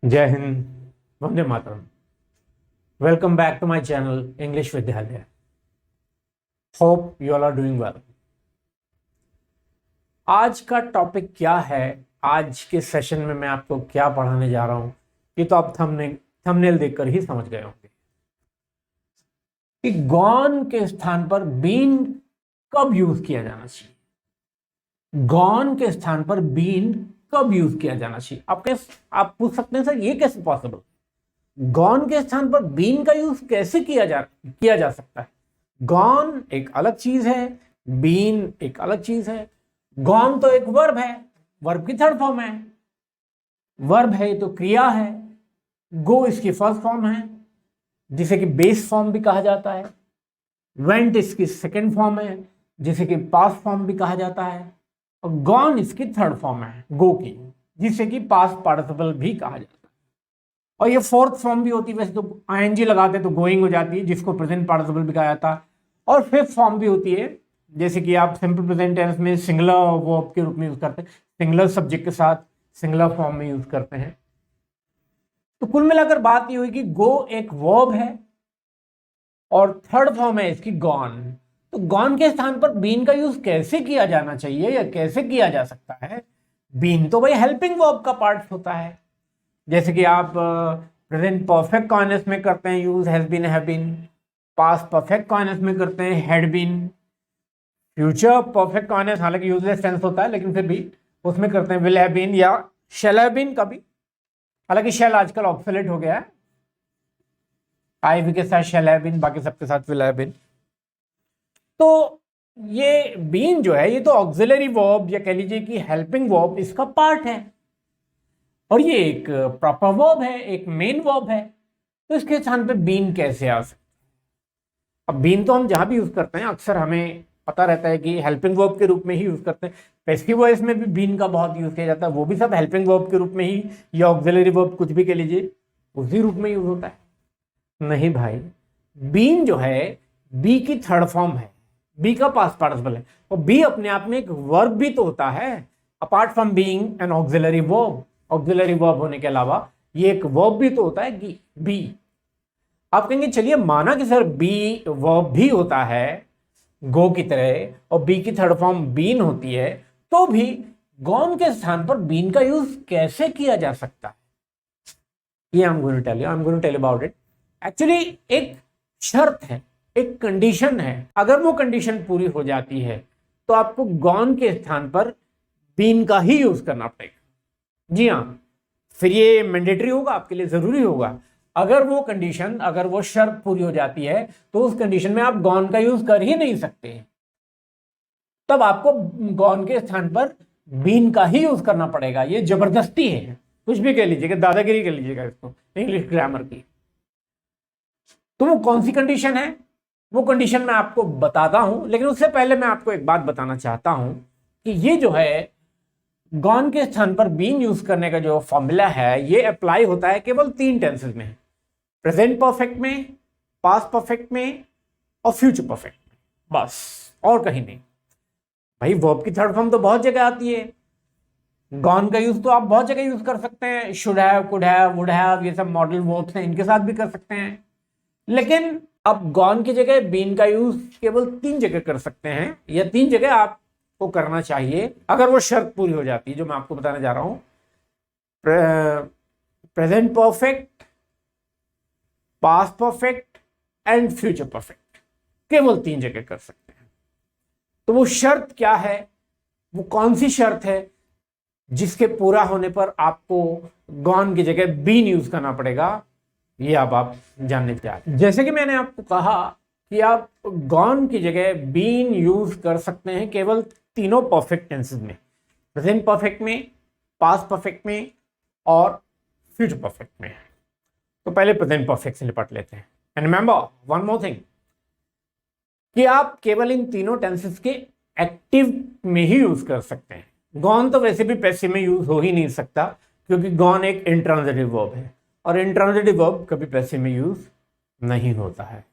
जय Hind, Vande Mataram. Welcome back to my channel English Vidyalaya. Hope you all are doing well. आज का topic क्या है, आज के सेशन में मैं आपको क्या पढ़ाने जा रहा हूं, ये तो आप थंबनेल देखकर ही समझ गए होंगे कि गॉन के स्थान पर बीन कब यूज किया जाना चाहिए। गॉन के स्थान पर बीन कब यूज किया जाना चाहिए। आप पूछ सकते हैं सर ये कैसे पॉसिबल, गॉन के स्थान पर बीन का यूज कैसे किया जा सकता है। गॉन एक अलग चीज है, बीन एक अलग चीज है। गॉन तो एक वर्ब है, वर्ब की थर्ड फॉर्म है। वर्ब है तो क्रिया है। गो इसकी फर्स्ट फॉर्म है, जिसे कि बेस फॉर्म भी कहा जाता है। वेंट इसकी सेकेंड फॉर्म है, जिसे कि पास्ट फॉर्म भी कहा जाता है। और गॉन इसकी थर्ड फॉर्म है, गो की, जिसे कि पास्ट पार्टिसिपल भी कहा जाता है। और ये फोर्थ फॉर्म भी होती है, वैसे तो आईएनजी लगाते तो गोइंग हो जाती है, जिसको प्रेजेंट पार्टिसिपल भी कहा जाता है। और फिफ्थ फॉर्म भी होती है, जैसे कि आप सिंपल प्रेजेंट टेंस में सिंगुलर वर्ब के रूप में यूज करते हैं, सिंगुलर सब्जेक्ट के साथ सिंगुलर फॉर्म में यूज करते हैं। तो कुल मिलाकर बात ये हुई कि गो एक वर्ब है और थर्ड फॉर्म है इसकी गॉन। तो गॉन के स्थान पर बीन का यूज कैसे किया जाना चाहिए या कैसे किया जा सकता है। बीन तो भाई हेल्पिंग वर्ब का पार्ट होता है, जैसे कि आप प्रेजेंट परफेक्ट कॉन्टिन्यूअस में करते हैं use has been, have been. Past perfect continuous में करते हैं had been. Future perfect continuous हालांकि यूजलेस टेंस होता है, लेकिन फिर भी उसमें करते हैं विल हैव बीन या शैल हैव बीन कभी। हालांकि शैल आजकल ऑब्सोलेट हो गया है, आई वी के साथ शैल हैव बीन, बाकी सबके साथ विल हैव बीन। तो ये बीन जो है ये तो ऑक्सिलरी वर्ब या कह लीजिए कि हेल्पिंग वर्ब इसका पार्ट है, और ये एक प्रॉपर वर्ब है, एक मेन वर्ब है। तो इसके स्थान पे बीन कैसे आ सकता है। अब बीन तो हम जहां भी यूज करते हैं अक्सर हमें पता रहता है कि हेल्पिंग वर्ब के रूप में ही यूज करते हैं। पैसिव वॉइस में भी बीन का बहुत यूज किया जाता है, वो भी सब हेल्पिंग वर्ब के रूप में ही, या ऑक्सिलरी वर्ब कुछ भी कह लीजिए, उसी रूप में यूज होता है। नहीं भाई, बीन जो है बी की थर्ड फॉर्म है, बी का पास्ट पार्टिसिपल है, और बी अपने आप में एक वर्ब भी तो होता है, apart from being an auxiliary verb. Auxiliary verb होने के अलावा ये एक वर्ब भी तो होता है बी। आप कहेंगे चलिए माना कि सर बी वर्ब भी होता है गो की तरह, और बी की थर्ड फॉर्म बीन होती है, तो भी गॉन के स्थान पर बीन का यूज कैसे किया जा सकता है, ये I am going to tell you about it. Actually एक शर्त है, एक कंडीशन है, अगर वो कंडीशन पूरी हो जाती है तो आपको गॉन के स्थान पर बीन का ही यूज करना पड़ेगा। जी हाँ, फिर ये मैंडेटरी होगा, आपके लिए जरूरी होगा। अगर वो कंडीशन, अगर वो शर्त पूरी हो जाती है तो उस कंडीशन में आप गॉन का यूज कर ही नहीं सकते, तब आपको गॉन के स्थान पर बीन का ही यूज करना पड़ेगा। ये जबरदस्ती है, कुछ भी कह लीजिएगा, दादागिरी कह लीजिएगा इसको इंग्लिश ग्रामर की। तो वो कौन सी कंडीशन है, वो कंडीशन मैं आपको बताता हूं, लेकिन उससे पहले मैं आपको एक बात बताना चाहता हूं कि ये जो है गॉन के स्थान पर बीन यूज करने का जो फॉर्मूला है, ये अप्लाई होता है केवल तीन टेंसेस में, प्रेजेंट परफेक्ट में, पास्ट परफेक्ट में और फ्यूचर परफेक्ट में, बस और कहीं नहीं। भाई वर्ब की थर्ड फॉर्म तो बहुत जगह आती है, गॉन का यूज तो आप बहुत जगह यूज कर सकते हैं, should have, could have, would have, ये सब मॉडल वर्ब्स हैं, इनके साथ भी कर सकते हैं। लेकिन अब गॉन की जगह बीन का यूज केवल तीन जगह कर सकते हैं, या तीन जगह आपको करना चाहिए अगर वो शर्त पूरी हो जाती है जो मैं आपको बताने जा रहा हूं। Present perfect, past perfect and future perfect, केवल तीन जगह कर सकते हैं। तो वो शर्त क्या है, वो कौन सी शर्त है जिसके पूरा होने पर आपको गॉन की जगह बीन यूज करना पड़ेगा, ये अब आप जानने जा रहे हैं। जैसे कि मैंने आपको कहा कि आप गॉन की जगह बीन यूज कर सकते हैं केवल तीनों परफेक्ट टेंसेस में, प्रेजेंट परफेक्ट में, पास्ट परफेक्ट में और फ्यूचर परफेक्ट में। तो पहले प्रेजेंट परफेक्ट से निपट लेते हैं। And remember one more thing, कि आप केवल इन तीनों टेंसेस के एक्टिव में ही यूज कर सकते हैं। गॉन तो वैसे भी पैसिव में यूज हो ही नहीं सकता, क्योंकि गॉन एक इंट्रांजिटिव वर्ब है, और इंट्रांजिटिव वर्ब कभी पैसिव में यूज नहीं होता है।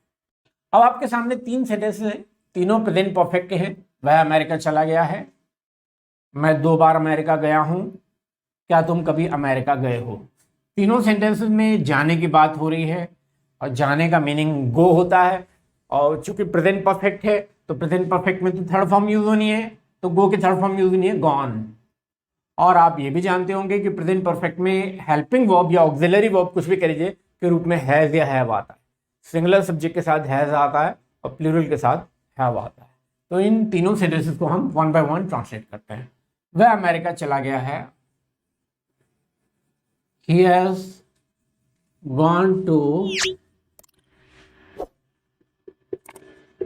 अब आपके सामने तीन सेंटेंसेस हैं, तीनों प्रेजेंट परफेक्ट के हैं। वह अमेरिका चला गया है, मैं 2 बार अमेरिका गया हूं, क्या तुम कभी अमेरिका गए हो। तीनों सेंटेंसेस में जाने की बात हो रही है और जाने का मीनिंग गो होता है, और चूंकि प्रेजेंट परफेक्ट है तो प्रेजेंट परफेक्ट में तो थर्ड फॉर्म यूज होनी है, तो गो की थर्ड फॉर्म यूज होनी है गॉन। और आप ये भी जानते होंगे कि प्रेजेंट परफेक्ट में हेल्पिंग वर्ब या ऑक्सिलरी वर्ब कुछ भी कह लीजिए के रूप में हैज या हैव आता है। सिंगुलर सब्जेक्ट के साथ हैज आता है और प्लूरल के साथ हैव आता है। तो इन तीनों सेंटेंसेस को हम वन बाय वन ट्रांसलेट करते हैं। वह अमेरिका चला गया है, he has gone to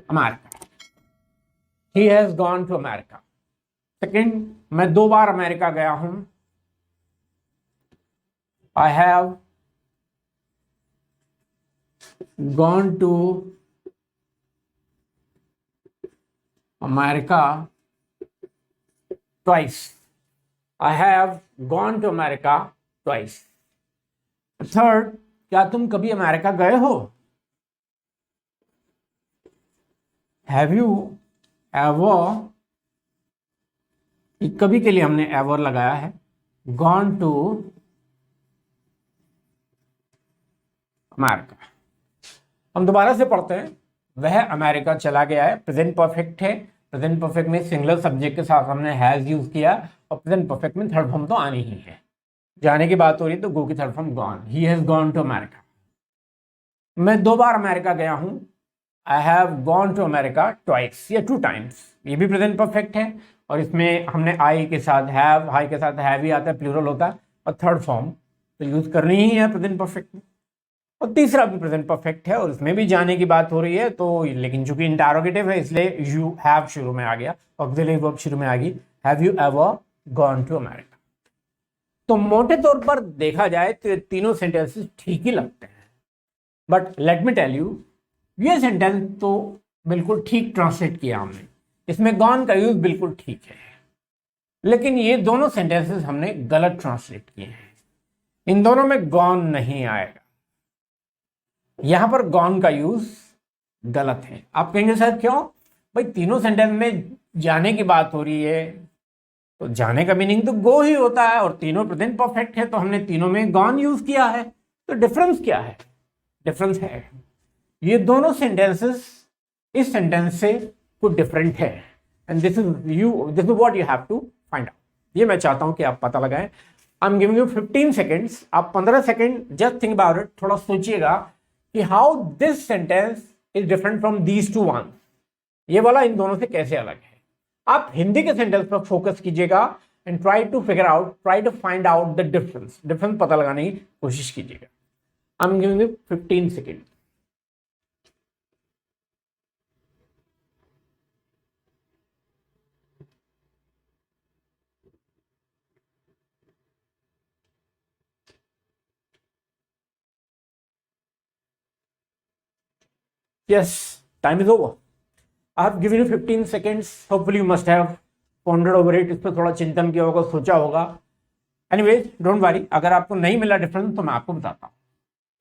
America, he has gone to America। Second, मैं 2 बार अमेरिका गया हूं, I have gone to America twice, I have gone to America twice। Third, क्या तुम कभी अमेरिका गए हो, हैव यू एवर, कभी के लिए हमने एवर लगाया है, गॉन टू अमेरिका। हम दोबारा से पढ़ते हैं। वह अमेरिका चला गया है, प्रेजेंट परफेक्ट है, प्रेजेंट परफेक्ट में सिंगुलर सब्जेक्ट के साथ हमने हैज यूज किया और प्रेजेंट परफेक्ट में थर्ड फॉर्म तो आनी ही है। जाने की बात हो रही तो गो की third form gone, he has gone to America. मैं 2 बार अमेरिका गया हूं, I have gone to America twice या 2 टाइम्स। ये भी प्रेजेंट परफेक्ट है और इसमें हमने आई के साथ हैव, हाई के साथ हैव ही आता है, प्लूरल होता है और थर्ड फॉर्म तो यूज करनी ही है प्रेजेंट परफेक्ट में। और तीसरा भी प्रेजेंट परफेक्ट है और इसमें भी जाने की बात हो रही है, तो लेकिन चूंकि इंटरोगेटिव है इसलिए यू हैव शुरू में आ गया, ऑक्सिलरी वर्ब शुरू में आ गई, have you ever gone to America. तो मोटे तौर पर देखा जाए तो ये तीनों सेंटेंसेस ठीक ही लगते हैं, but let me tell you, ये सेंटेंस तो बिल्कुल ठीक ट्रांसलेट किया हमने, इसमें गॉन का यूज बिल्कुल ठीक है, लेकिन ये दोनों सेंटेंसेस हमने गलत ट्रांसलेट किए हैं। इन दोनों में गॉन नहीं आएगा, यहां पर गॉन का यूज गलत है। आप कहेंगे सर क्यों? भाई तीनों सेंटेंस में जाने की बात हो रही है तो जाने का मीनिंग तो गो ही होता है और तीनों प्रेजेंट परफेक्ट है तो हमने तीनों में गॉन यूज किया है, तो डिफरेंस क्या है? डिफरेंस है ये दोनों सेंटेंसेस इस सेंटेंस से कुछ डिफरेंट है, and this is what you have to find out. ये मैं चाहता हूं कि आप पता लगाएं। I am giving you 15 seconds, आप 15 second just think about it, थोड़ा सोचिएगा कि how this sentence is different from these two one. ये वाला इन दोनों से कैसे अलग है। आप हिंदी के सेंटेंस पर फोकस कीजिएगा and try to figure out, try to find out the difference, difference पता लगाने की कोशिश कीजिएगा। I am giving you 15 second. Yes, time is over. I have given you 15 seconds. Hopefully you must have pondered over it. इस पर थोड़ा चिंतन किया होगा, सोचा होगा। Anyways, don't worry. अगर आपको नहीं मिला डिफरेंस तो मैं आपको बताता हूँ।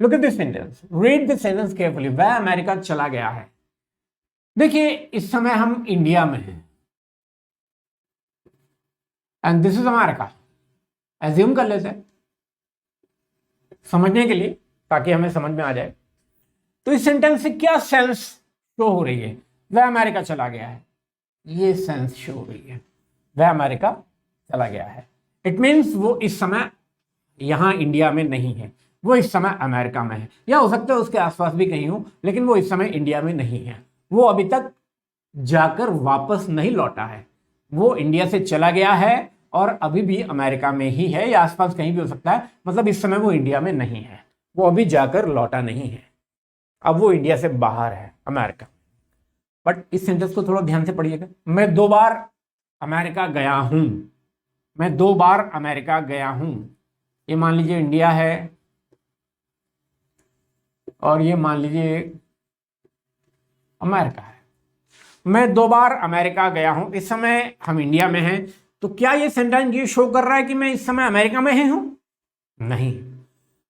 Look at this sentence. Read this sentence carefully. वह अमेरिका चला गया है। देखिए इस समय हम इंडिया में हैं and this is America. Assume कर लेते हैं समझने के लिए ताकि हमें समझ में आ जाए। तो इस सेंटेंस से क्या सेंस शो हो रही है? वह अमेरिका चला गया है, ये सेंस शो हो रही है। वह अमेरिका चला गया है, इट मीन्स वो इस समय यहां इंडिया में नहीं है, वो इस समय अमेरिका में है, या हो सकता है उसके आसपास भी कहीं हो, लेकिन वो इस समय इंडिया में नहीं है। वो अभी तक जाकर वापस नहीं लौटा है, वो इंडिया से चला गया है और अभी भी अमेरिका में ही है, या आसपास कहीं भी हो सकता है। मतलब इस समय वो इंडिया में नहीं है, वो अभी जाकर लौटा नहीं है, अब वो इंडिया से बाहर है, अमेरिका। बट इस सेंटेंस को थोड़ा ध्यान से पढ़िएगा। मैं 2 बार अमेरिका गया हूं, मैं 2 बार अमेरिका गया हूं। ये मान लीजिए इंडिया है और ये मान लीजिए अमेरिका है। मैं 2 बार अमेरिका गया हूं, इस समय हम इंडिया में हैं, तो क्या ये सेंटेंस ये शो कर रहा है कि मैं इस समय अमेरिका में ही हूं? नहीं,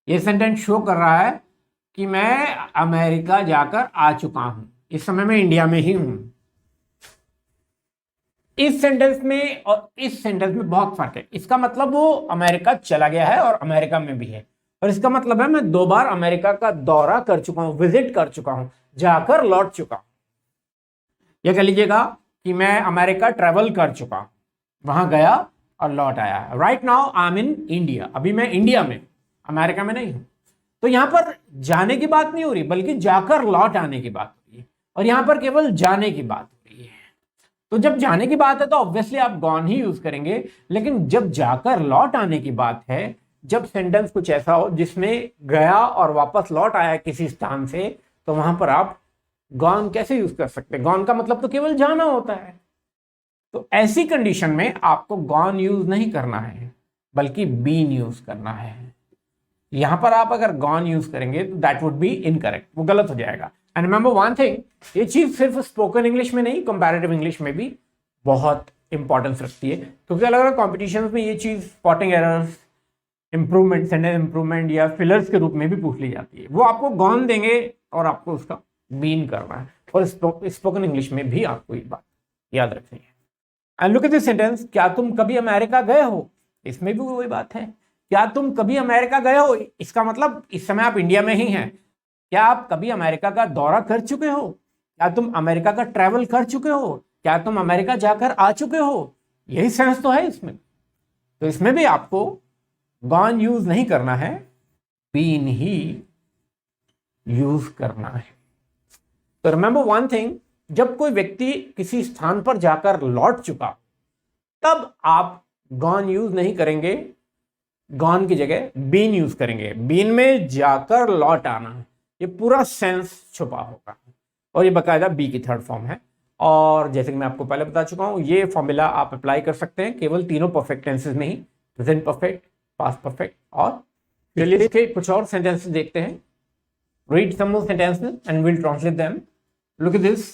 ये सेंटेंस शो कर रहा है कि मैं अमेरिका जाकर आ चुका हूं, इस समय मैं इंडिया में ही हूं। इस सेंटेंस में और इस सेंटेंस में बहुत फर्क है। इसका मतलब वो अमेरिका चला गया है और अमेरिका में भी है, और इसका मतलब है मैं 2 बार अमेरिका का दौरा कर चुका हूं, विजिट कर चुका हूं, जाकर लौट चुका हूं। यह कह लीजिएगा कि मैं अमेरिका ट्रेवल कर चुका हूं, वहां गया और लौट आया। Right now I am in India, अभी मैं इंडिया में, अमेरिका में नहीं हूं। तो यहां पर जाने की बात नहीं हो रही, बल्कि जाकर लौट आने की बात हो रही है, और यहां पर केवल जाने की बात हो रही है। तो जब जाने की बात है तो ऑब्वियसली आप गॉन ही यूज करेंगे, लेकिन जब जाकर लौट आने की बात है, जब सेंटेंस कुछ ऐसा हो जिसमें गया और वापस लौट आया किसी स्थान से, तो वहां पर आप गॉन कैसे यूज कर सकते हैं? गॉन का मतलब तो केवल जाना होता है। तो ऐसी कंडीशन में आपको गॉन यूज नहीं करना है, बल्कि बीन यूज करना है। यहां पर आप अगर गॉन यूज करेंगे तो दैट वुड बी इनकरेक्ट, वो गलत हो जाएगा। एंड रिमेंबर वन थिंग, ये चीज सिर्फ स्पोकन इंग्लिश में नहीं, कंपैरेटिव इंग्लिश में भी बहुत इंपॉर्टेंस रखती है, क्योंकि अलग अलग कॉम्पिटिशन में ये चीज spotting errors, improvement, sentence improvement या फिलर्स के रूप में भी पूछ ली जाती है। वो आपको गॉन देंगे और आपको उसका बीन करना है, और स्पोकन इंग्लिश में भी आपको ये बात याद रखनी है। And look at this sentence, क्या तुम कभी अमेरिका गए हो? इसमें भी वही बात है, क्या तुम कभी अमेरिका गए हो? इसका मतलब इस समय आप इंडिया में ही हैं। क्या आप कभी अमेरिका का दौरा कर चुके हो? क्या तुम अमेरिका का ट्रैवल कर चुके हो? क्या तुम अमेरिका जाकर आ चुके हो? यही सेंस तो है इसमें। तो इसमें भी आपको गॉन यूज नहीं करना है, बीन ही यूज करना है। तो रिमेंबर वन थिंग, जब कोई व्यक्ति किसी स्थान पर जाकर लौट चुका, तब आप गॉन यूज नहीं करेंगे, गॉन की जगह बीन यूज करेंगे। बीन में जाकर लौट आना, ये पूरा सेंस छुपा होगा, और ये बकायदा बी की थर्ड फॉर्म है। और जैसे कि मैं आपको पहले बता चुका हूं, ये फॉर्मूला आप अप्लाई कर सकते हैं केवल तीनों परफेक्ट टेंसेस में ही, प्रेजेंट परफेक्ट, पास्ट परफेक्ट और चलिए इसके कुछ और सेंटेंसेस देखते हैं। Read some more sentences and will translate them. Look at this,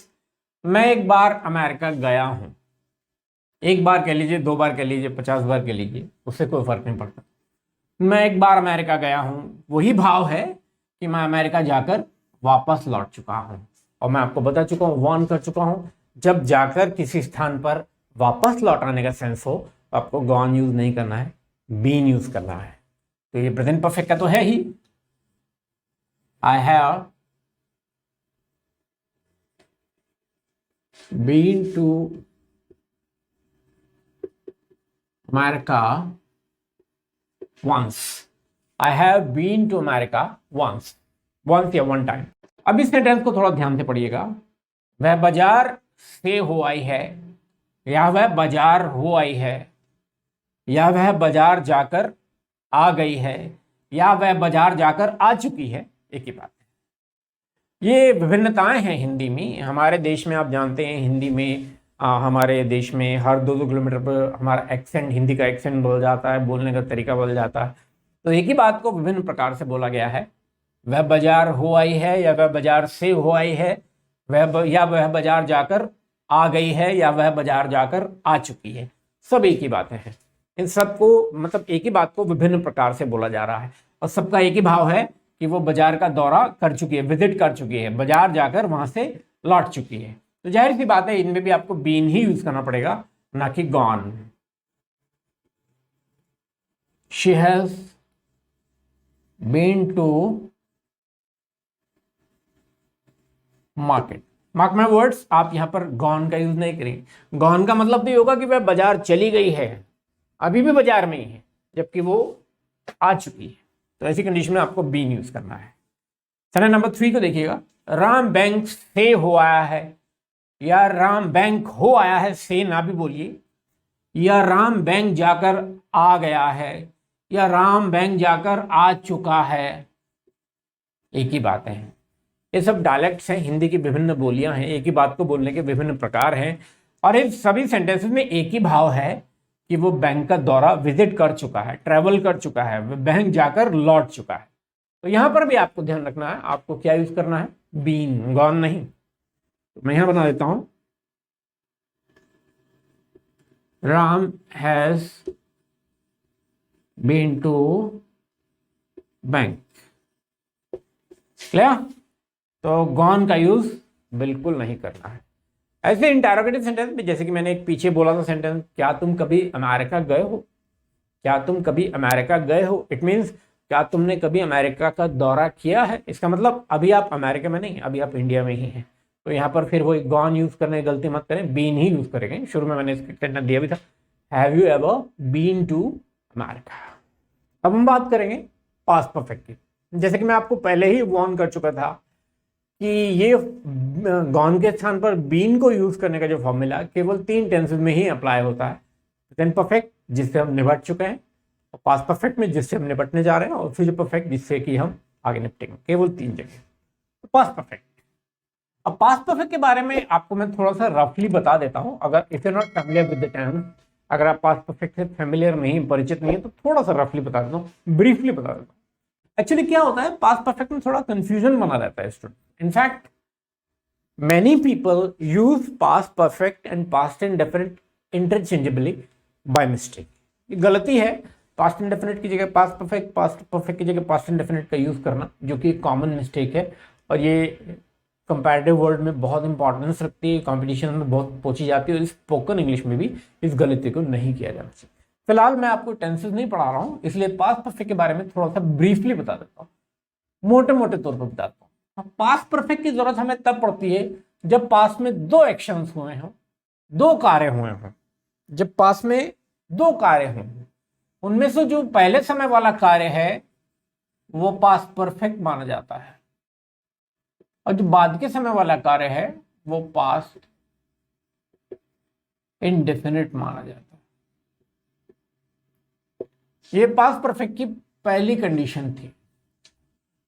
मैं एक बार अमेरिका गया हूं। एक बार कह लीजिए, 2 बार कह लीजिए, 50 बार कह लीजिए, उससे कोई फर्क नहीं पड़ता। मैं एक बार अमेरिका गया हूं, वही भाव है कि मैं अमेरिका जाकर वापस लौट चुका हूं। और मैं आपको बता चुका हूं, वार्न कर चुका हूं, जब जाकर किसी स्थान पर वापस लौट आने का सेंस हो, तो आपको गॉन यूज नहीं करना है, बीन यूज करना है। तो ये प्रेजेंट परफेक्ट का तो है ही, I have been to America once. I have been to America once. Once या one time. अब इस सेंटेंस को थोड़ा ध्यान से पढ़िएगा। वह बाजार से हो आई है, या वह बाजार हो आई है, या वह बाजार जाकर आ गई है, या वह बाजार जाकर आ चुकी है, एक ही बात है। ये विभिन्नताएं हैं हिंदी में। हमारे देश में आप जानते हैं, हिंदी में हमारे देश में हर 2-2 किलोमीटर पर हमारा एक्सेंट, हिंदी का एक्सेंट बदल जाता है, बोलने का तरीका बदल जाता है। तो एक ही बात को विभिन्न प्रकार से बोला गया है। वह बाजार हो आई है, या वह बाजार से हो आई है, या वह बाजार जाकर आ गई है, या वह बाजार जाकर आ चुकी है, सब एक ही बातें हैं। इन सबको मतलब एक ही बात को विभिन्न प्रकार से बोला जा रहा है, और सबका एक ही भाव है कि वो बाजार का दौरा कर चुकी है, विजिट कर चुकी है, बाजार जाकर वहां से लौट चुकी है। तो जाहिर सी बात है, इनमें भी आपको बीन ही यूज करना पड़ेगा, ना कि gone. She has been to market. Mark my words, आप यहां पर गॉन का यूज नहीं करेंगे। गॉन का मतलब तो ये होगा कि वह बाजार चली गई है, अभी भी बाजार में ही है, जबकि वो आ चुकी है। तो ऐसी कंडीशन में आपको बीन यूज करना है। सेंटेंस नंबर 3 को देखिएगा। राम बैंक से हो आया है, या राम बैंक हो आया है, से ना भी बोलिए, या राम बैंक जाकर आ गया है, या राम बैंक जाकर आ चुका है, एक ही बात है। ये सब डायलेक्ट्स हैं, हिंदी की विभिन्न बोलियां हैं, एक ही बात को बोलने के विभिन्न प्रकार हैं, और इन सभी सेंटेंसेस में एक ही भाव है कि वो बैंक का दौरा विजिट कर चुका है, ट्रैवल कर चुका है, वो बैंक जाकर लौट चुका है। तो यहां पर भी आपको ध्यान रखना है, आपको क्या यूज करना है, बीन, गॉन नहीं। तो मैं यहां बना देता हूं, Ram has been to bank. Clear? तो गॉन का यूज बिल्कुल नहीं करना है। ऐसे इंटरोगेटिव सेंटेंस में, जैसे कि मैंने एक पीछे बोला था सेंटेंस, क्या तुम कभी अमेरिका गए हो? क्या तुम कभी अमेरिका गए हो? इट मीन्स क्या तुमने कभी अमेरिका का दौरा किया है? इसका मतलब अभी आप अमेरिका में नहीं, अभी आप इंडिया में ही हैं। तो यहाँ पर फिर वो गॉन यूज करने की गलती मत करें, बीन ही यूज करेंगे। शुरू में मैंने इसका टेंडर दिया भी था, have you ever been to America. अब हम बात करेंगे पास्ट परफेक्ट की। जैसे कि मैं आपको पहले ही वार्न कर चुका था कि ये गॉन के स्थान पर बीन को यूज करने का जो फॉर्मूला केवल 3 टेंसेस में ही अप्लाई होता है। प्रेजेंट परफेक्ट जिससे हम निपट चुके हैं, और पास्ट परफेक्ट में जिससे हम निपटने जा रहे हैं, और फ्यूचर परफेक्ट जिससे कि हम आगे निपटेंगे। केवल 3 जगह। तो पास्ट परफेक्ट। अब पास्ट परफेक्ट के बारे में आपको मैं थोड़ा सा रफली बता देता हूं, अगर if you not familiar with the term, अगर आप पास्ट परफेक्ट से फैमिलियर नहीं, परिचित नहीं है, तो थोड़ा सा रफली बता देता हूँ, ब्रीफली बता देता हूँ। एक्चुअली क्या होता है, पास्ट परफेक्ट में थोड़ा कंफ्यूजन बना रहता है student. In fact many people use past perfect and past indefinite interchangeably by mistake. ये गलती है पास्ट इंडेफिनिट की जगह पास्ट परफेक्ट, पास्ट परफेक्ट की जगह पास्ट इंडेफिनिट का यूज करना, जो कि कॉमन मिस्टेक है, और ये कंपैरेटिव वर्ल्ड में बहुत इंपॉर्टेंस रखती है, कंपटीशन में बहुत पूछी जाती है, और स्पोकन इंग्लिश में भी इस गलती को नहीं किया जाना चाहिए। फिलहाल मैं आपको टेंसेस नहीं पढ़ा रहा हूं, इसलिए पास्ट परफेक्ट के बारे में थोड़ा सा ब्रीफली बता देता हूँ, मोटे मोटे तौर पर बताता हूँ। पास्ट परफेक्ट की जरूरत हमें तब पड़ती है जब पास्ट में 2 एक्शंस हुए हों, 2 कार्य हुए हों। जब पास्ट में 2 कार्य हों, उनमें से जो पहले समय वाला कार्य है वो पास्ट परफेक्ट माना जाता है, और जो बाद के समय वाला कार्य है वो पास्ट इंडेफिनिट माना जाता है। ये पास्ट परफेक्ट की पहली कंडीशन थी।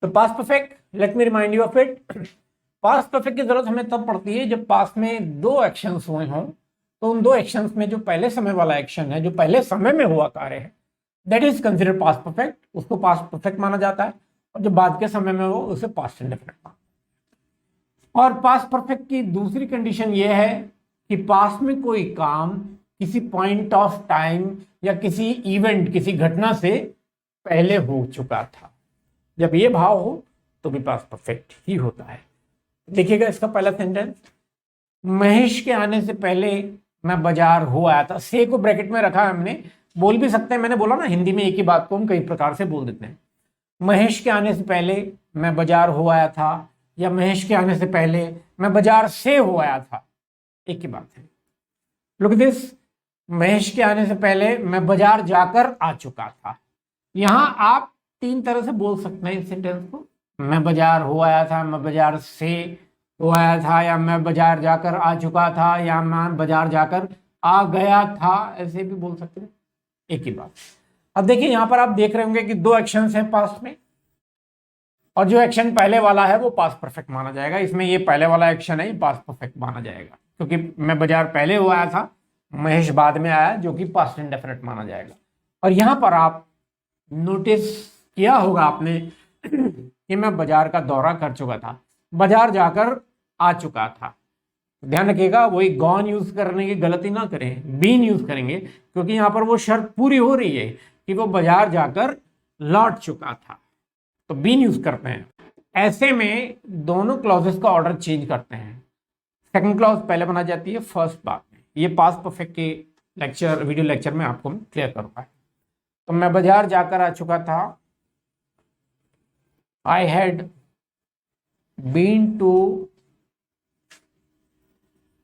तो past perfect, let me remind you of it, past perfect की जरूरत हमें तब पड़ती है जब पास्ट में 2 एक्शंस हुए हों, तो उन 2 एक्शंस में जो पहले समय वाला एक्शन है, जो पहले समय में हुआ कार्य है, that is considered past perfect, उसको पास्ट परफेक्ट माना जाता है, और जो बाद के समय में हो उसे पास्ट इंडेफिनिट माना। और पास्ट परफेक्ट की दूसरी कंडीशन यह है कि पास्ट में कोई काम किसी पॉइंट ऑफ टाइम या किसी इवेंट, किसी घटना से पहले हो चुका था। जब ये भाव हो तो भी पास्ट परफेक्ट ही होता है। देखिएगा इसका पहला सेंटेंस, महेश के आने से पहले मैं बाजार हो आया था। से को ब्रैकेट में रखा है हमने, बोल भी सकते हैं, मैंने बोला ना हिंदी में एक ही बात को हम कई प्रकार से बोल देते हैं। महेश के आने से पहले मैं बाजार हो आया था, या महेश के आने से पहले मैं बाजार से हो आया था, एक ही बात है। लुक दिस, महेश के आने से पहले मैं बाजार जाकर आ चुका था। यहां आप 3 तरह से बोल सकते हैं इस सेंटेंस को, मैं बाजार हो आया था, मैं बाजार से हो आया था, या मैं बाजार जाकर आ चुका था, या मैं बाजार जाकर आ गया था, ऐसे भी बोल सकते हैं, एक ही बात। अब देखिए यहां पर आप देख रहे होंगे कि 2 एक्शंस हैं पास्ट में, और जो एक्शन पहले वाला है वो पास्ट परफेक्ट माना जाएगा। इसमें ये पहले वाला एक्शन है, ये पास्ट परफेक्ट माना जाएगा, क्योंकि मैं बाजार पहले हो आया था, महेश बाद में आया, जो कि पास्ट इंडेफिनिट माना जाएगा। और यहां पर आप नोटिस किया होगा आपने कि मैं बाजार का दौरा कर चुका था, बाजार जाकर आ चुका था। ध्यान रखिएगा, वही गॉन यूज करने की गलती ना करें, बीन यूज करेंगे, क्योंकि यहां पर वो शर्त पूरी हो रही है कि वो बाजार जाकर लौट चुका था, तो बीन यूज करते हैं। ऐसे में दोनों क्लॉजेस का ऑर्डर चेंज करते हैं। सेकंड क्लॉज पहले बना जाती है फर्स्ट बाद में। ये पास्ट परफेक्ट के लेक्चर, वीडियो लेक्चर में आपको क्लियर करूंगा। तो मैं बाजार जाकर आ चुका था, I had been to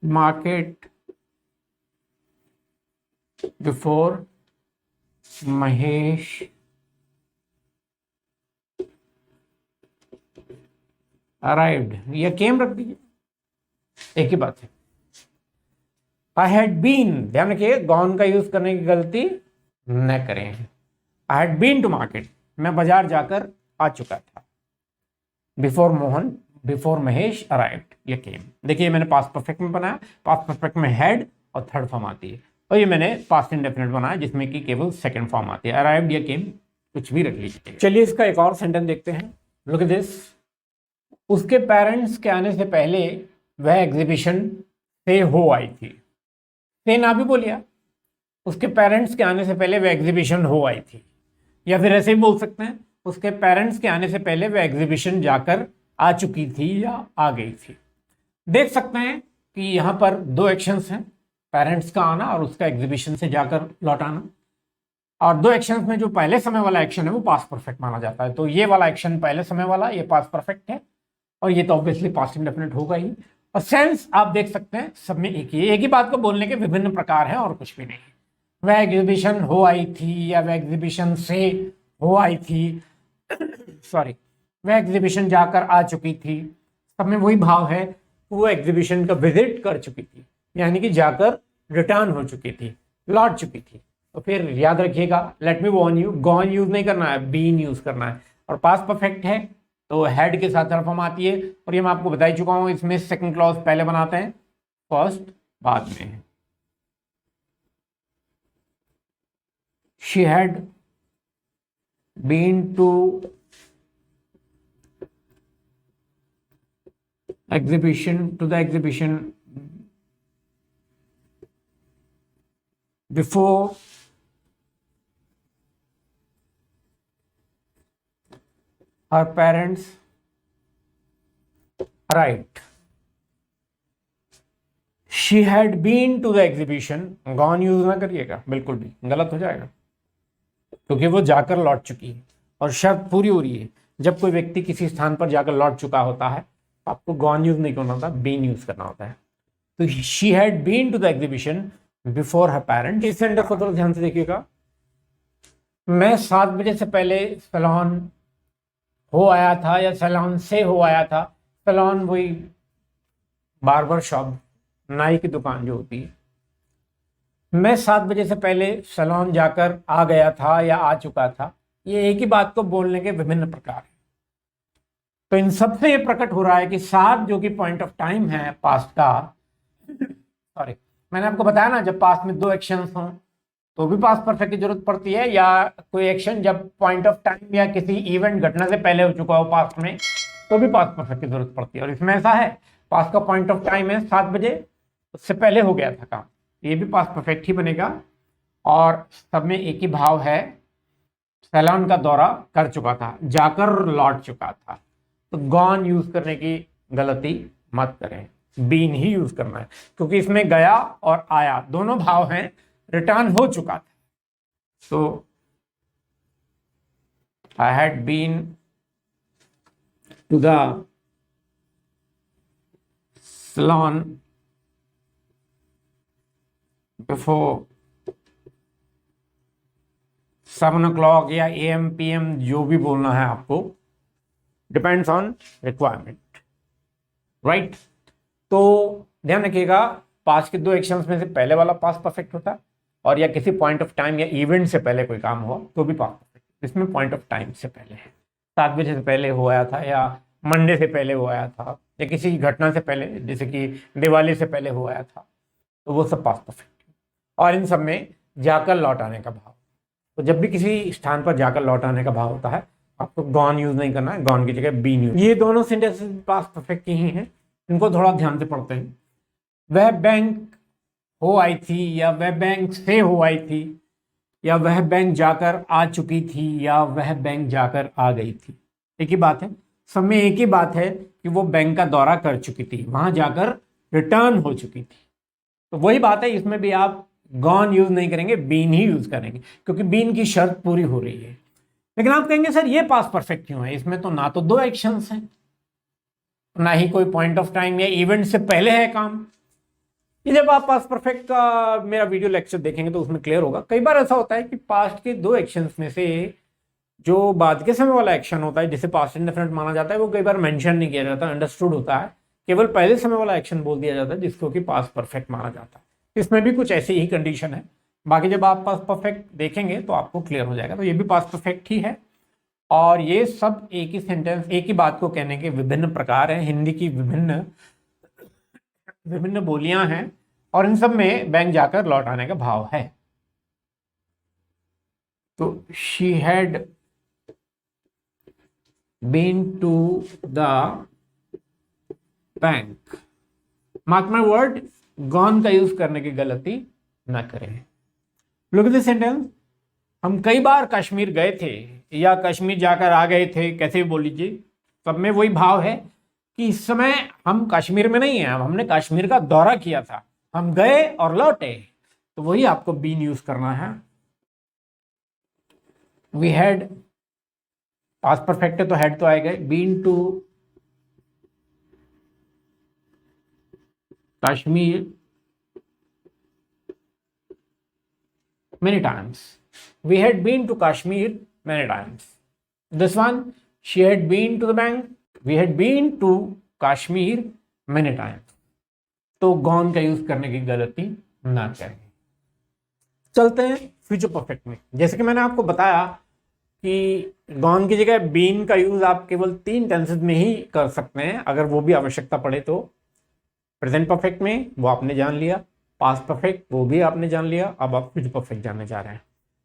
market before Mahesh arrived. ये केम रख दीजिए, एक ही बात है। आई हैड बीन, ध्यान रखिए गॉन का यूज करने की गलती न करें। I had been to market, मैं बाजार जाकर आ चुका था। Before Mohan, before Mahesh arrived, ये केम। देखिए मैंने पास्ट परफेक्ट में बनाया, पास्ट परफेक्ट में हैड और थर्ड फॉर्म आती है, और ये मैंने पास्ट इंडेफिनिट बनाया जिसमें कि केवल सेकंड फॉर्म आती है, अराइव्ड या केम, कुछ भी रख लीजिए। चलिए इसका एक और सेंटेंस देखते हैं। लुक एट दिस, उसके पेरेंट्स के आने से पहले वह एग्जीबिशन से हो आई थी। से ना भी बोलिया, उसके पेरेंट्स के आने से पहले वह एग्जीबिशन हो आई थी, या फिर ऐसे भी बोल सकते हैं उसके पेरेंट्स के आने से पहले वह एग्जीबिशन जाकर आ चुकी थी या आ गई थी। देख सकते हैं कि यहाँ पर 2 एक्शंस हैं, पेरेंट्स का आना और उसका एग्जीबिशन से जाकर लौटाना। और दो एक्शंस में जो पहले समय वाला एक्शन है वो पास्ट परफेक्ट माना जाता है। तो ये वाला एक्शन पहले समय वाला, ये पास्ट परफेक्ट है, और ये तो ऑब्वियसली पास्ट इंडेफिनिट होगा ही। और सेंस आप देख सकते हैं सब में एक ही बात को बोलने के विभिन्न प्रकार हैं और कुछ भी नहीं। वह एग्जीबिशन हो आई थी, या वह एग्जीबिशन से हो आई थी, सॉरी, वह एग्जीबिशन जाकर आ चुकी थी, सब में वही भाव है। वो एग्जीबिशन का विजिट कर चुकी थी, यानी कि जाकर रिटर्न हो चुकी थी, लौट चुकी थी। तो फिर याद रखिएगा, let me Warne you, gone use नहीं करना है, बीन यूज करना है। और पास्ट परफेक्ट है तो हेड के साथ तरफ हम आती है, और ये मैं आपको बता ही चुका हूं, इसमें सेकंड क्लॉज पहले बनाते हैं, फर्स्ट बाद में है। She had been to the exhibition before her parents arrived. She had been to the exhibition, gone use ना करिएगा, बिल्कुल भी गलत हो जाएगा, क्योंकि वो जाकर लौट चुकी है और शर्त पूरी हो रही है। जब कोई व्यक्ति किसी स्थान पर जाकर लौट चुका होता है, आपको गॉन यूज नहीं करना होता, बीन यूज करना होता है। तो she had been to the exhibition before her parents. इस सेंटेंस को थोड़ा ध्यान से देखिएगा। मैं 7 बजे से पहले सैलून हो आया था, या सैलून से हो आया था। सैलून वही बार्बर शॉप, नाई की दुकान जो होती है। मैं 7 बजे से पहले सैलून जाकर आ गया था या आ चुका था। ये एक ही बात को बोलने के विभिन्न प्रकार हैं। तो इन सब से ये प्रकट हो रहा है कि 7 जो कि पॉइंट ऑफ टाइम है पास्ट का, सॉरी, मैंने आपको बताया ना, जब पास्ट में 2 एक्शंस हों तो भी पास्ट परफेक्ट की जरूरत पड़ती है, या कोई एक्शन जब पॉइंट ऑफ टाइम या किसी इवेंट घटना से पहले हो चुका हो पास्ट में, तो भी पास्ट परफेक्ट की जरूरत पड़ती है। और इसमें ऐसा है, पास्ट का पॉइंट ऑफ टाइम है 7 बजे, उससे पहले हो गया था काम, ये भी पास्ट परफेक्ट ही बनेगा। और सब में एक ही भाव है, सैलून का दौरा कर चुका था, जाकर लौट चुका था। तो गॉन यूज करने की गलती मत करें, बीन ही यूज करना है, क्योंकि इसमें गया और आया दोनों भाव हैं, रिटर्न हो चुका था। तो I had been to the salon before 7 o'clock या AM PM, जो भी बोलना है आपको, डिपेंड्स ऑन रिक्वायरमेंट, राइट। तो ध्यान रखिएगा, पास्ट के 2 एक्शंस में से पहले वाला पास्ट परफेक्ट होता है, और या किसी पॉइंट ऑफ टाइम या इवेंट से पहले कोई काम हुआ तो भी पास्ट परफेक्ट। इसमें पॉइंट ऑफ टाइम से पहले है, 7 बजे से पहले हो आया था, या मंडे से पहले हो आया था, या किसी घटना से पहले, जैसे कि दिवाली से पहले हो आया था, तो वो सब पास्ट परफेक्ट है। और इन सब में जाकर लौट आने का भाव, तो जब भी किसी स्थान पर जाकर लौट आने का भाव होता है, आपको गॉन यूज नहीं करना है, गॉन की जगह बीन यूज। ये दोनों सेंटेंसेस पास्ट परफेक्ट ही हैं, इनको थोड़ा ध्यान से पढ़ते हैं। वह बैंक हो आई थी, या वह बैंक से हो आई थी, या वह बैंक जाकर आ चुकी थी, या वह बैंक जाकर आ गई थी। एक ही बात है, सब में एक ही बात है कि वो बैंक का दौरा कर चुकी थी, वहां जाकर रिटर्न हो चुकी थी। तो वही बात है, इसमें भी आप गॉन यूज नहीं करेंगे, बीन ही यूज करेंगे, क्योंकि बीन की शर्त पूरी हो रही है। लेकिन आप कहेंगे सर ये पास्ट परफेक्ट क्यों है, इसमें तो ना तो 2 एक्शंस हैं, ना ही कोई पॉइंट ऑफ टाइम या इवेंट से पहले है काम। ये जब आप पास्ट परफेक्ट का मेरा वीडियो लेक्चर देखेंगे तो उसमें क्लियर होगा। कई बार ऐसा होता है कि पास्ट के 2 एक्शंस में से जो बाद के समय वाला एक्शन होता है, जिसे पास्ट इंडेफिनिट माना जाता है, वो कई बार मेंशन नहीं किया जाता, अंडरस्टूड होता है, केवल पहले समय वाला एक्शन बोल दिया जाता है, जिसको कि पास्ट परफेक्ट माना जाता है। इसमें भी कुछ ऐसी ही कंडीशन है। बाकी जब आप पास्ट परफेक्ट देखेंगे तो आपको क्लियर हो जाएगा। तो ये भी पास्ट परफेक्ट ही है, और ये सब एक ही सेंटेंस, एक ही बात को कहने के विभिन्न प्रकार हैं। हिंदी की विभिन्न बोलियां हैं, और इन सब में बैंक जाकर लौट आने का भाव है। तो she had been to the bank, mark my word, gone का यूज करने की गलती ना करें। लुक एट दिस सेंटेंस, हम कई बार कश्मीर गए थे, या कश्मीर जाकर आ गए थे, कैसे भी बोल लीजिए, सब में वही भाव है कि इस समय हम कश्मीर में नहीं है, हमने कश्मीर का दौरा किया था, हम गए और लौटे। तो वही आपको बीन यूज करना है। वी हैड, पास्ट परफेक्ट है तो हैड तो आएगा, been to Kashmir many times. We had been to Kashmir many times. This one, she had been to the bank. We had been to Kashmir many times. तो gone का use करने की गलती ना करें। चलते हैं फ्यूचर परफेक्ट में। जैसे कि मैंने आपको बताया कि gone की जगह been का यूज आप केवल 3 टेंसेस में ही कर सकते हैं, अगर वो भी आवश्यकता पड़े तो। प्रेजेंट परफेक्ट में वो आपने जान लिया, पास्ट परफेक्ट वो भी आपने जान लिया, अब आप फ्यूचर परफेक्ट जानने जा रहे हैं।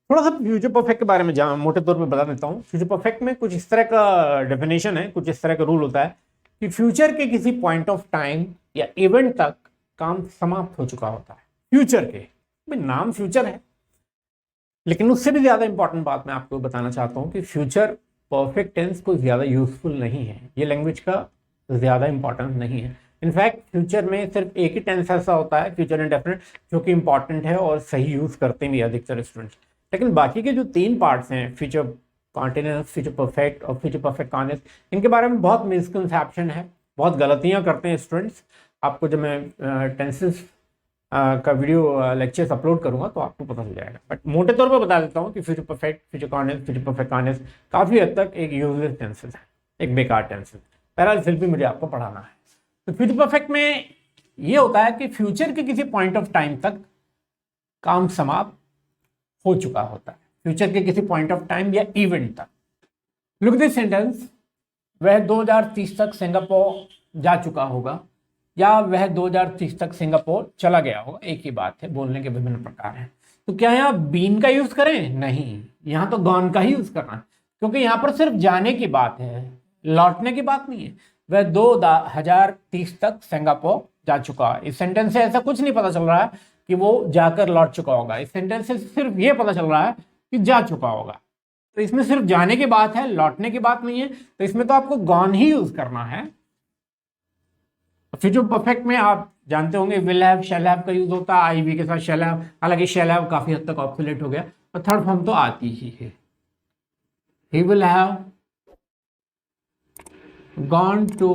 थोड़ा सा फ्यूचर परफेक्ट के बारे में मोटे तौर पे बता देता हूँ। फ्यूचर परफेक्ट में कुछ इस तरह का डेफिनेशन है, कुछ इस तरह का रूल होता है कि फ्यूचर के किसी पॉइंट ऑफ टाइम या इवेंट तक काम समाप्त हो चुका होता है। फ्यूचर के भाई नाम फ्यूचर है, लेकिन उससे भी ज्यादा इंपॉर्टेंट बात मैं आपको बताना चाहता हूँ कि फ्यूचर परफेक्ट टेंस कोई ज्यादा यूजफुल नहीं है, ये लैंग्वेज का ज्यादा इंपॉर्टेंस नहीं है। इनफैक्ट फ्यूचर में सिर्फ एक ही टेंस ऐसा होता है, फ्यूचर इंडेफिनिट, जो कि इंपॉर्टेंट है और सही यूज करते भी अधिकतर स्टूडेंट्स। लेकिन बाकी के जो 3 पार्ट्स हैं, फ्यूचर कॉन्टिन्यूअस, फ्यूचर परफेक्ट और फ्यूचर परफेक्ट कॉन्टिन्यूअस, इनके बारे में बहुत मिसकंसेप्शन है, बहुत गलतियां करते हैं स्टूडेंट्स। आपको जब मैं टेंसेस का वीडियो लेक्चर्स अपलोड करूंगा तो आपको पता चल जाएगा, बट मोटे तौर पर बता देता हूँ कि future perfect, future continuous, future perfect continuous काफ़ी हद तक एक यूजलेस टेंसेस है, एक बेकार टेंसेस। बहरहाल फिर भी मुझे आपको पढ़ाना है। तो फ्यूचर परफेक्ट में ये होता है कि फ्यूचर के किसी पॉइंट ऑफ टाइम तक काम समाप्त हो चुका होता है, फ्यूचर के किसी पॉइंट ऑफ टाइम या इवेंट तक। लुक दिस सेंटेंस, वह 2030 तक सिंगापुर जा चुका होगा, या वह 2030 तक सिंगापुर चला गया होगा, एक ही बात है, बोलने के विभिन्न प्रकार हैं। तो क्या यहाँ बीन का यूज करें? नहीं, यहाँ तो गॉन का ही यूज करना है, क्योंकि यहाँ पर सिर्फ जाने की बात है, लौटने की बात नहीं है। वह 2030 तक सिंगापुर जा चुका है। इस सेंटेंस से ऐसा कुछ नहीं पता चल रहा है कि वो जाकर लौट चुका होगा, इस सेंटेंस से सिर्फ ये पता चल रहा है कि जा चुका होगा। तो इसमें सिर्फ जाने की बात है, लौटने की बात नहीं है, तो इसमें तो आपको गॉन ही यूज करना है। फ्यूचर परफेक्ट में आप जानते होंगे विल हैव, शैल हैव का यूज होता है, आईवी के साथ शैल हैव, हालांकि शैल हैव काफी हद तक ऑब्सोलेट हो गया, और थर्ड फॉर्म तो आती ही है, ही will have gone to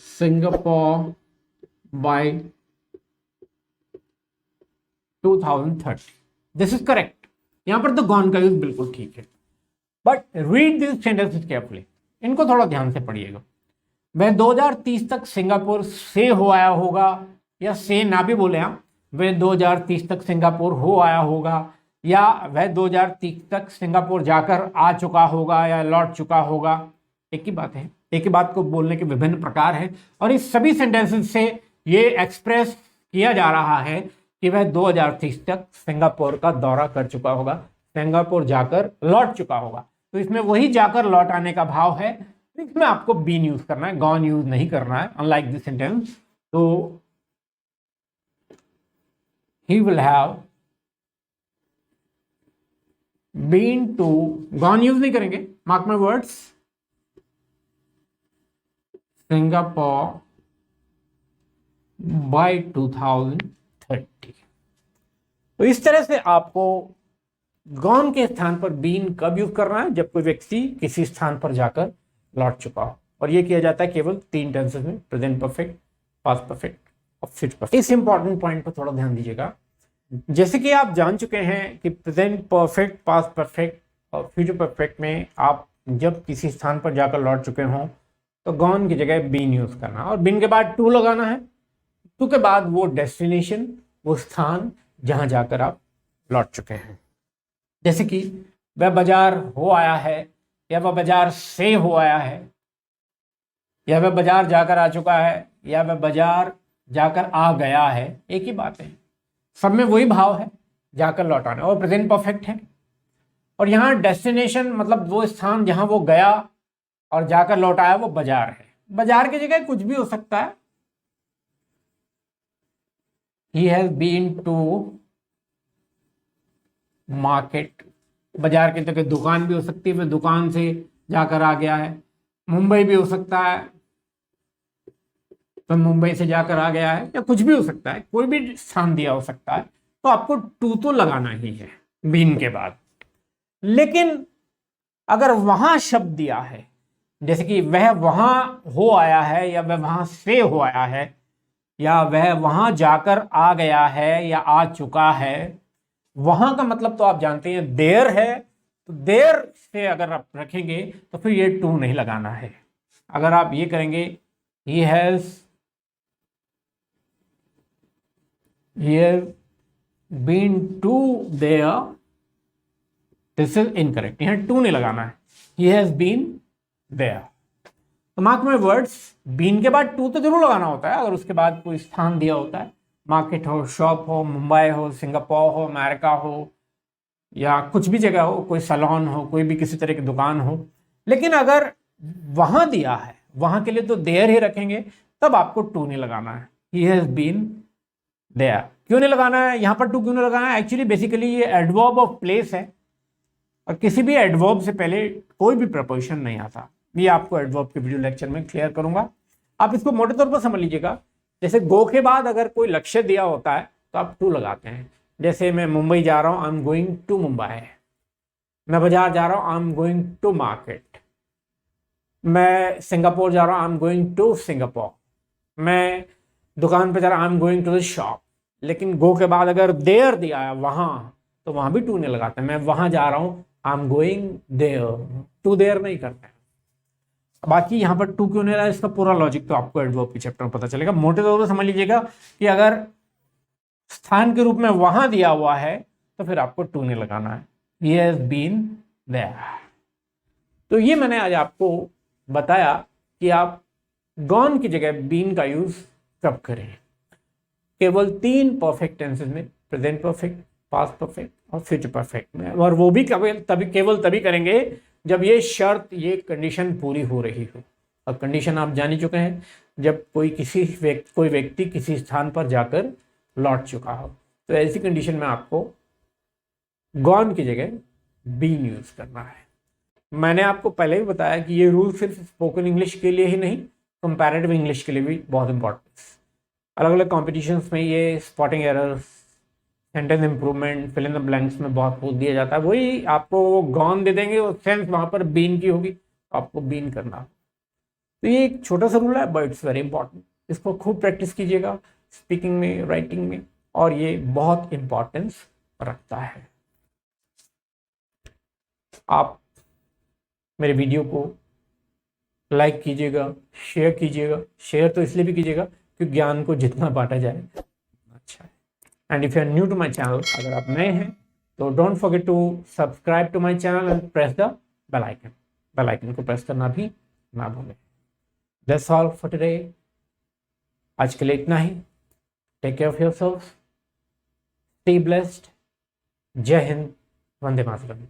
Singapore by 2030। This is correct, यहां पर तो gone का यूज बिल्कुल ठीक है। But read this sentences carefully, इनको थोड़ा ध्यान से पढ़िएगा। वह 2030 तक सिंगापुर से हो आया होगा, या से ना भी बोले हम, वह 2030 तक सिंगापुर हो आया होगा, या वह 2030 तक सिंगापुर जाकर आ चुका होगा या लौट चुका होगा, एक ही बात है। एक ही बात को बोलने के विभिन्न प्रकार हैं, और इस सभी सेंटेंसेस से ये एक्सप्रेस किया जा रहा है कि वह 2030 तक सिंगापुर का दौरा कर चुका होगा, सिंगापुर जाकर लौट चुका होगा। तो इसमें वही जाकर लौट आने का भाव है, इसमें आपको बीन यूज करना है, गॉन यूज नहीं करना है, अनलाइक दिस सेंटेंस। तो he will have been to, gone use नहीं करेंगे, mark my words, Singapore by 2030। तो इस तरह से आपको गॉन के स्थान पर बीन कब यूज करना है? जब कोई व्यक्ति किसी स्थान पर जाकर लौट चुका हो, और यह किया जाता है केवल 3 टेंसेस में, प्रेजेंट परफेक्ट, पास्ट परफेक्ट और फ्यूचर परफेक्ट। इस इंपॉर्टेंट पॉइंट पर थोड़ा ध्यान दीजिएगा। जैसे कि आप जान चुके हैं कि प्रेजेंट परफेक्ट, पास्ट परफेक्ट और फ्यूचर परफेक्ट में आप जब किसी स्थान पर जाकर लौट चुके हों तो गॉन की जगह बीन यूज करना, और बीन के बाद टू लगाना है, टू के बाद वो डेस्टिनेशन, वो स्थान जहां जाकर आप लौट चुके हैं। जैसे कि वह बाजार हो आया है, या वह बाजार से हो आया है, या वह बाजार जाकर आ चुका है, या वह बाजार जाकर आ गया है, एक ही बात है, सब में वही भाव है, जाकर लौटाना, और प्रेजेंट परफेक्ट है। और यहाँ डेस्टिनेशन मतलब वो स्थान जहां वो गया और जाकर लौटाया, वो बाजार है। बाजार की जगह कुछ भी हो सकता है, he has been to market, बाजार की जगह दुकान भी हो सकती है, वह दुकान से जाकर आ गया है। मुंबई भी हो सकता है, तो मुंबई से जाकर आ गया है, या कुछ भी हो सकता है, कोई भी स्थान दिया हो सकता है। तो आपको टू तो लगाना ही है, बीन के बाद। लेकिन अगर वहां शब्द दिया है, जैसे कि वह वहां हो आया है, या वह वहां से हो आया है, या वह वहां जाकर आ गया है या आ चुका है, वहां का मतलब तो आप जानते हैं देर है। तो देर से अगर आप रखेंगे तो फिर ये टू नहीं लगाना है। अगर आप ये करेंगे he has been to there, this is incorrect, यहां टू नहीं लगाना है, ही हैज बीन देयर। तो मार्क माय वर्ड्स, बीन के बाद टू तो जरूर लगाना होता है अगर उसके बाद कोई स्थान दिया होता है, मार्केट हो, शॉप हो, मुंबई हो, सिंगापुर हो, अमेरिका हो, या कुछ भी जगह हो, कोई सैलून हो, कोई भी किसी तरह की दुकान हो। लेकिन अगर वहां दिया है, वहां के लिए तो देयर ही रखेंगे, तब आपको टू नहीं लगाना है। ही हैज बीन देयर क्यों नहीं लगाना है, यहां पर टू क्यों नहीं लगाना है? एक्चुअली बेसिकली ये एडवर्ब ऑफ प्लेस है, और किसी भी एडवर्ब से पहले कोई भी प्रपोजिशन नहीं आता। ये आपको एडवर्ब के वीडियो लेक्चर में क्लियर करूंगा। आप इसको मोटे तौर पर समझ लीजिएगा। जैसे गो के बाद अगर कोई लक्ष्य दिया होता है तो आप टू लगाते हैं। जैसे मैं मुंबई जा रहा हूं, I am going to Mumbai. मैं बाजार जा रहा हूं, I am going to market. मैं सिंगापुर जा रहा हूं, I am going to Singapore. मैं दुकान पे जा रहा हूं, I am going to the shop. लेकिन गो के बाद अगर देयर दिया है वहां, तो वहां भी टू नहीं लगाते। मैं वहां जा रहा हूं, I am going there, to there नहीं करते। बाकी यहाँ पर टू क्यों नहीं रहा, इसका पूरा लॉजिक तो आपको एडवर्ब के चैप्टर में पता चलेगा। मोटे तौर पर समझ लीजिएगा कि अगर स्थान के रूप में वहां दिया हुआ है तो फिर आपको टू नहीं लगाना है। He has been there। तो ये मैंने आज आपको बताया कि आप गॉन की जगह बीन का यूज कब करें। केवल 3 परफेक्ट टेंसेस में, प्रेजेंट परफेक्ट, पास्ट परफेक्ट और फ्यूचर परफेक्ट में, और वो भी केवल तभी करेंगे जब ये शर्त, ये कंडीशन पूरी हो रही हो। और कंडीशन आप जान ही चुके हैं, जब कोई व्यक्ति किसी स्थान पर जाकर लौट चुका हो। तो ऐसी कंडीशन में आपको गॉन की जगह बीन यूज करना है। मैंने आपको पहले भी बताया कि ये रूल सिर्फ स्पोकन इंग्लिश के लिए ही नहीं, कंपैरेटिव इंग्लिश के लिए भी बहुत इंपॉर्टेंट। अलग अलग कॉम्पिटिशन्स में ये spotting errors, sentence improvement, fill in the blanks में बहुत पूछ दिया जाता है। वही आपको वो गॉन दे देंगे और सेंस वहां पर बीन की होगी, आपको बीन करना। तो ये एक छोटा सा रूल है, बट इट्स वेरी इंपॉर्टेंट। इसको खूब प्रैक्टिस कीजिएगा स्पीकिंग में, राइटिंग में, और ये बहुत इंपॉर्टेंस रखता है। आप मेरे वीडियो को लाइक कीजिएगा, शेयर कीजिएगा। शेयर तो इसलिए भी कीजिएगा क्योंकि ज्ञान को जितना बांटा जाए अच्छा है। And if you are new to my channel, अगर आप नए हैं तो don't forget to subscribe to my channel and press the bell icon. Bell icon को प्रेस करना भी ना भूलें। That's all for today. आज के लिए इतना ही। Take care of yourself, stay blessed. जय हिंद, वंदे मातरम।